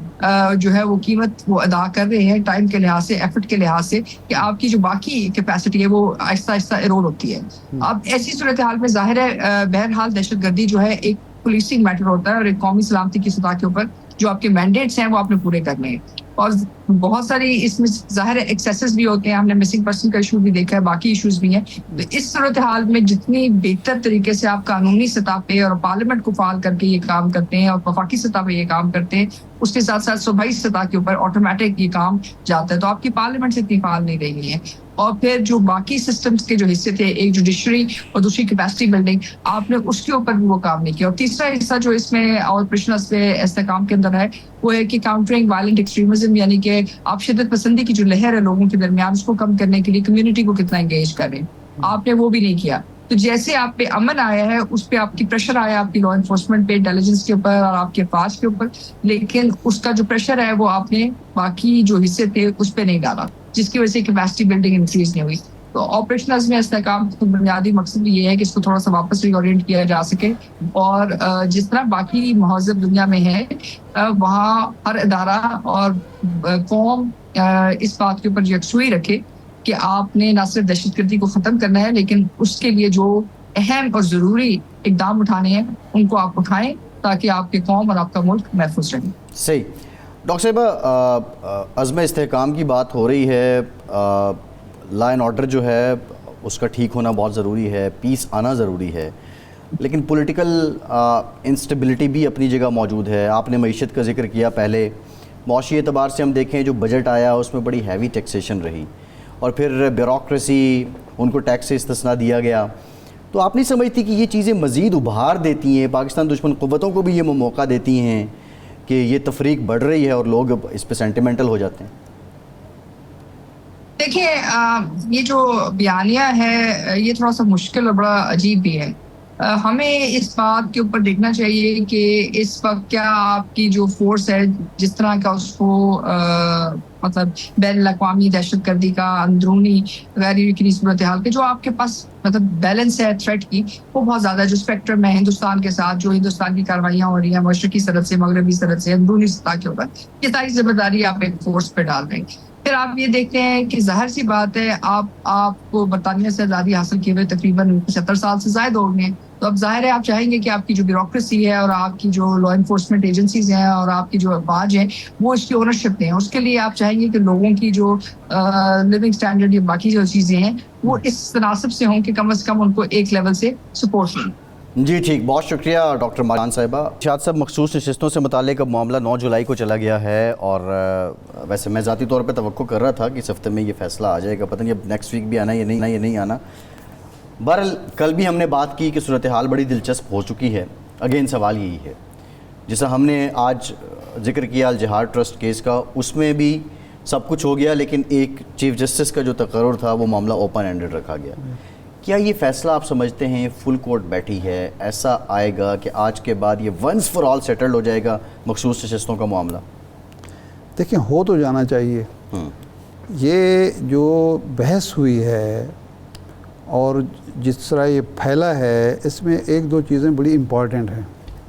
جو ہے وہ قیمت وہ ادا کر رہے ہیں ٹائم کے لحاظ سے، ایفرٹ کے لحاظ سے، کہ آپ کی جو باقی کیپیسٹی ہے وہ آہستہ آہستہ ایرود ہوتی ہے۔ اب ایسی صورتحال میں ظاہر ہے بہرحال دہشت گردی جو ہے ایک پولیسنگ میٹر ہوتا ہے اور ایک قومی سلامتی کی سطح کے اوپر جو آپ کے مینڈیٹس ہیں وہ آپ نے پورے کرنے ہیں، اور بہت ساری اس میں ظاہر ایکسیسز بھی ہوتے ہیں، ہم نے مسنگ پرسن کا ایشو بھی دیکھا ہے، باقی ایشوز بھی ہیں۔ تو اس صورتحال میں جتنی بہتر طریقے سے آپ قانونی سطح پہ اور پارلیمنٹ کو فعال کر کے یہ کام کرتے ہیں اور وفاقی سطح پہ یہ کام کرتے ہیں، اس کے ساتھ ساتھ صوبائی سطح کے اوپر آٹومیٹک یہ کام جاتا ہے، تو آپ کی پارلیمنٹ سے اتنی فعال نہیں رہی ہے۔ اور پھر جو باقی سسٹمز کے جو حصے تھے، ایک جوڈیشری اور دوسری کیپیسٹی بلڈنگ، آپ نے اس کے اوپر بھی وہ کام نہیں کیا۔ اور تیسرا حصہ جو اس میں آپریشن استحکام کے اندر ہے وہ ہے کہ کاؤنٹرنگ وائلنٹ ایکسٹریمزم، یعنی کہ آپ شدت پسندی کی جو لہر ہے لوگوں کے درمیان اس کو کم کرنے کے لیے کمیونٹی کو کتنا انگیج کریں، آپ نے وہ بھی نہیں کیا۔ تو جیسے آپ پہ امن آیا ہے اس پہ آپ کی پریشر آیا آپ کی لا انفورسمنٹ پہ، انٹیلیجنس کے اوپر اور آپ کے افواج کے اوپر، لیکن اس کا جو پریشر ہے وہ آپ نے باقی جو حصے تھے اس پہ نہیں ڈالا، جس کی وجہ سے کیپیسٹی بلڈنگ انکریز نہیں ہوئی۔ تو آپریشن عزم استحکام کا بنیادی مقصد بھی یہ ہے کہ اس کو تھوڑا سا واپس ری اورینٹ کیا جا سکے، اور جس طرح باقی مہذب دنیا میں ہے وہاں ہر ادارہ اور قوم اس بات کے اوپر یکسوئی رکھے کہ آپ نے نہ صرف دہشت گردی کو ختم کرنا ہے، لیکن اس کے لیے جو اہم اور ضروری اقدام اٹھانے ہیں ان کو آپ اٹھائیں تاکہ آپ کے قوم اور آپ کا ملک محفوظ رہے۔ صحیح ڈاکٹر صاحبہ، عزم استحکام کی بات ہو رہی ہے، لا اینڈ آرڈر جو ہے اس کا ٹھیک ہونا بہت ضروری ہے، پیس آنا ضروری ہے، لیکن پولیٹیکل انسٹیبلٹی بھی اپنی جگہ موجود ہے۔ آپ نے معیشت کا ذکر کیا پہلے، معاشی اعتبار سے ہم دیکھیں جو بجٹ آیا اس میں بڑی ہیوی ٹیکسیشن رہی، اور پھر بیوروکریسی، ان کو ٹیکس سے استثناء دیا گیا۔ تو آپ نہیں سمجھتی کہ یہ چیزیں مزید ابھار دیتی ہیں، پاکستان دشمن قوتوں کو بھی یہ موقع دیتی ہیں کہ یہ تفریق بڑھ رہی ہے اور لوگ اس پہ سینٹیمنٹل ہو جاتے ہیں؟ دیکھیے یہ جو بیانیہ ہے یہ تھوڑا سا مشکل اور بڑا عجیب بھی ہے۔ ہمیں اس بات کے اوپر دیکھنا چاہیے کہ اس وقت کیا آپ کی جو فورس ہے، جس طرح کا اس کو مطلب بین الاقوامی دہشت گردی کا، اندرونی غیر یقینی صورتحال کے جو آپ کے پاس مطلب بیلنس ہے تھریٹ کی، وہ بہت زیادہ جو اسپیکٹرم ہے ہندوستان کے ساتھ، جو ہندوستان کی کاروائیاں ہو رہی ہیں مشرقی سرحد سے، مغربی سرحد سے، اندرونی سطح کے اوپر، یہ ساری ذمہ داری آپ ایک فورس پہ ڈال رہے ہیں۔ پھر آپ یہ دیکھتے ہیں کہ ظاہر سی بات ہے آپ کو برطانیہ سے آزادی حاصل کیے ہوئے تقریباً 75 سال سے زائد ہو گئے ہیں، تو اب ظاہر ہے آپ چاہیں گے کہ آپ کی جو بیوروکریسی ہے اور آپ کی جو لا انفورسمنٹ ایجنسیز ہیں اور آپ کی جو افواج ہیں وہ اس کی اونرشپ دیں۔ اس کے لیے آپ چاہیں گے کہ لوگوں کی جو لیونگ سٹینڈرڈ یا باقی جو چیزیں ہیں وہ اس تناسب سے ہوں کہ کم از کم ان کو ایک لیول سے سپورٹ ملے۔ جی ٹھیک، بہت شکریہ ڈاکٹر مارجان صاحبہ۔ شاد صاحب، مخصوص نشستوں سے متعلق اب معاملہ 9 جولائی کو چلا گیا ہے، اور ویسے میں ذاتی طور پہ توقع کر رہا تھا کہ اس ہفتے میں یہ فیصلہ آ جائے گا، پتہ نہیں اب نیکسٹ ویک بھی آنا یا نہیں آنا۔ بہرحال کل بھی ہم نے بات کی کہ صورتحال بڑی دلچسپ ہو چکی ہے. اگین سوال یہی ہے جیسا ہم نے آج ذکر کیا الجہار ٹرسٹ کیس کا, اس میں بھی سب کچھ ہو گیا لیکن ایک چیف جسٹس کا جو تقرر تھا وہ معاملہ اوپن اینڈڈ رکھا گیا. کیا یہ فیصلہ آپ سمجھتے ہیں فل کورٹ بیٹھی ہے, ایسا آئے گا کہ آج کے بعد یہ ونس فار آل سیٹلڈ ہو جائے گا مخصوص نشستوں کا معاملہ؟ دیکھیں ہو تو جانا چاہیے. یہ جو بحث ہوئی ہے اور جس طرح یہ پھیلا ہے اس میں ایک دو چیزیں بڑی امپورٹنٹ ہیں.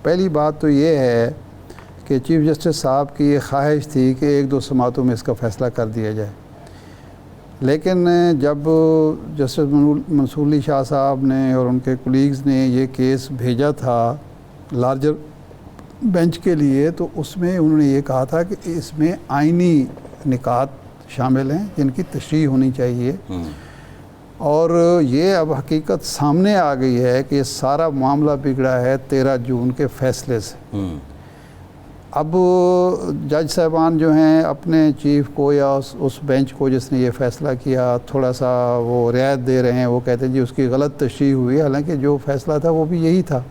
پہلی بات تو یہ ہے کہ چیف جسٹس صاحب کی یہ خواہش تھی کہ ایک دو سماعتوں میں اس کا فیصلہ کر دیا جائے, لیکن جب جسٹس منصور علی شاہ صاحب نے اور ان کے کولیگز نے یہ کیس بھیجا تھا لارجر بینچ کے لیے تو اس میں انہوں نے یہ کہا تھا کہ اس میں آئینی نکات شامل ہیں جن کی تشریح ہونی چاہیے, اور یہ اب حقیقت سامنے آ گئی ہے کہ یہ سارا معاملہ بگڑا ہے 13 جون کے فیصلے سے. اب جج صاحبان جو ہیں اپنے چیف کو یا اس بینچ کو جس نے یہ فیصلہ کیا تھوڑا سا وہ رعایت دے رہے ہیں. وہ کہتے ہیں جی اس کی غلط تشریح ہوئی, حالانکہ جو فیصلہ تھا وہ بھی یہی تھا,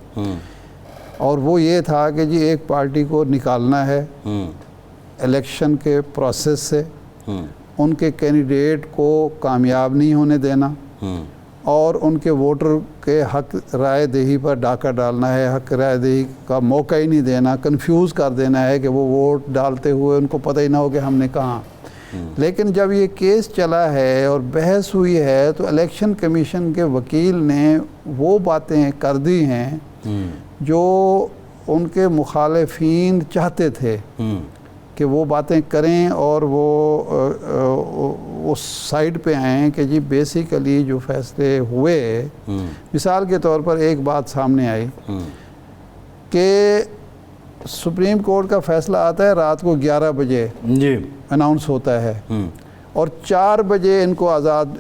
اور وہ یہ تھا کہ جی ایک پارٹی کو نکالنا ہے الیکشن کے پروسیس سے, ان کے کینڈیڈیٹ کو کامیاب نہیں ہونے دینا, اور ان کے ووٹر کے حق رائے دہی پر ڈاکہ ڈالنا ہے, حق رائے دہی کا موقع ہی نہیں دینا, کنفیوز کر دینا ہے کہ وہ ووٹ ڈالتے ہوئے ان کو پتہ ہی نہ ہو کہ ہم نے کہاں. لیکن جب یہ کیس چلا ہے اور بحث ہوئی ہے تو الیکشن کمیشن کے وکیل نے وہ باتیں کر دی ہیں جو ان کے مخالفین چاہتے تھے کہ وہ باتیں کریں, اور وہ اس سائڈ پہ آئیں کہ جی بیسیکلی جو فیصلے ہوئے, مثال کے طور پر ایک بات سامنے آئی کہ سپریم کورٹ کا فیصلہ آتا ہے رات کو 11 بجے اناؤنس ہوتا ہے, اور 4 بجے ان کو آزاد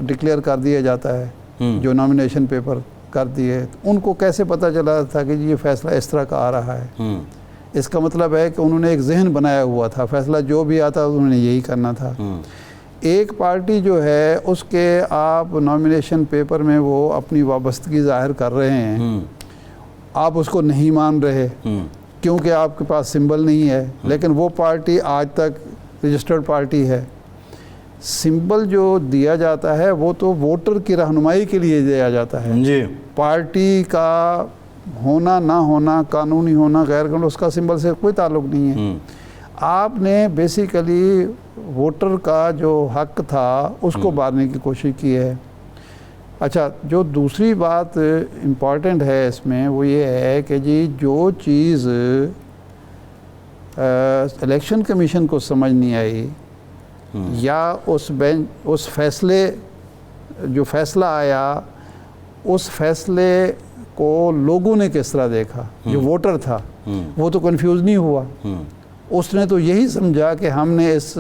ڈکلیئر کر دیا جاتا ہے جو نامینیشن پیپر کر دیے. ان کو کیسے پتہ چلا تھا کہ جی یہ فیصلہ اس طرح کا آ رہا ہے؟ اس کا مطلب ہے کہ انہوں نے ایک ذہن بنایا ہوا تھا, فیصلہ جو بھی آتا انہوں نے یہی کرنا تھا. ایک پارٹی جو ہے اس کے آپ نامینیشن پیپر میں وہ اپنی وابستگی ظاہر کر رہے ہیں, آپ اس کو نہیں مان رہے کیونکہ آپ کے پاس سمبل نہیں ہے, لیکن وہ پارٹی آج تک رجسٹرڈ پارٹی ہے. سمبل جو دیا جاتا ہے وہ تو ووٹر کی رہنمائی کے لیے دیا جاتا ہے, پارٹی کا ہونا نہ ہونا, قانونی ہونا غیر قانونی, اس کا سمبل سے کوئی تعلق نہیں ہے. آپ نے بیسیکلی ووٹر کا جو حق تھا اس کو مارنے کی کوشش کی ہے. اچھا, جو دوسری بات امپورٹنٹ ہے اس میں وہ یہ ہے کہ جی جو چیز الیکشن کمیشن کو سمجھ نہیں آئی یا اس فیصلے جو فیصلہ آیا اس فیصلے کو لوگوں نے کس طرح دیکھا, جو ووٹر تھا وہ تو کنفیوز نہیں ہوا, اس نے تو یہی سمجھا کہ ہم نے اس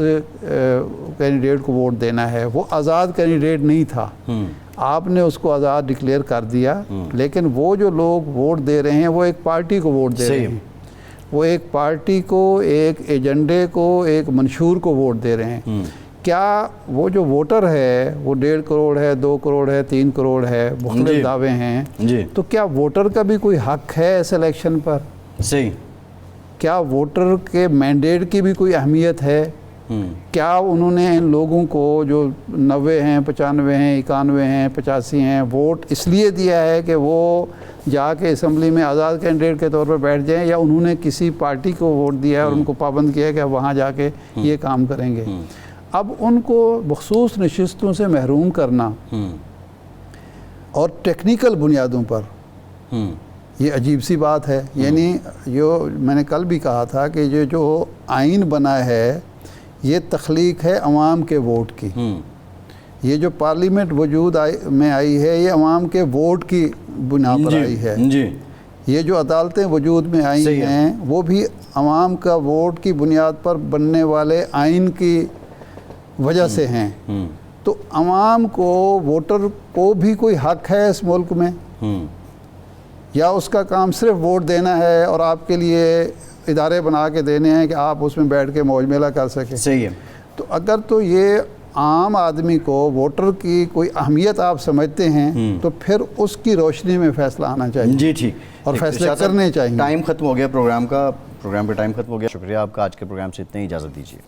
کینڈیڈیٹ کو ووٹ دینا ہے. وہ آزاد کینڈیڈیٹ نہیں تھا, آپ نے اس کو آزاد ڈکلیئر کر دیا, لیکن وہ جو لوگ ووٹ دے رہے ہیں وہ ایک پارٹی کو ووٹ دے رہے ہیں, وہ ایک پارٹی کو, ایک ایجنڈے کو, ایک منشور کو ووٹ دے رہے ہیں. کیا وہ جو ووٹر ہے وہ 1.5 کروڑ ہے, 2 کروڑ ہے, 3 کروڑ ہے, مختلف دعوے ہیں, تو کیا ووٹر کا بھی کوئی حق ہے اس الیکشن پر؟ صحیح. کیا ووٹر کے مینڈیٹ کی بھی کوئی اہمیت ہے؟ کیا انہوں نے ان لوگوں کو جو 90 ہیں, 95 ہیں, 91 ہیں, 85 ہیں ووٹ اس لیے دیا ہے کہ وہ جا کے اسمبلی میں آزاد کینڈیڈیٹ کے طور پر بیٹھ جائیں, یا انہوں نے کسی پارٹی کو ووٹ دیا ہے اور ان کو پابند کیا ہے کہ وہاں جا کے یہ کام کریں گے؟ اب ان کو مخصوص نشستوں سے محروم کرنا اور ٹیکنیکل بنیادوں پر, یہ عجیب سی بات ہے. یعنی جو میں نے کل بھی کہا تھا کہ یہ جو آئین بنا ہے یہ تخلیق ہے عوام کے ووٹ کی, یہ جو پارلیمنٹ وجود میں آئی ہے یہ عوام کے ووٹ کی بنا پر آئی ہے. یہ جو عدالتیں وجود میں آئی ہیں وہ بھی عوام کا ووٹ کی بنیاد پر بننے والے آئین کی وجہ سے ہیں. تو عوام کو, ووٹر کو بھی کوئی حق ہے اس ملک میں, یا اس کا کام صرف ووٹ دینا ہے اور آپ کے لیے ادارے بنا کے دینے ہیں کہ آپ اس میں بیٹھ کے موج میلہ کر سکیں؟ صحیح ہے. تو اگر تو یہ عام آدمی کو ووٹر کی کوئی اہمیت آپ سمجھتے ہیں تو پھر اس کی روشنی میں فیصلہ آنا چاہیے جی ٹھیک، اور فیصلے کرنے چاہیے. ٹائم ختم ہو گیا پروگرام کا ٹائم ختم ہو گیا. شکریہ آپ کا. آج کے پروگرام سے اتنے ہی اجازت دیجیے.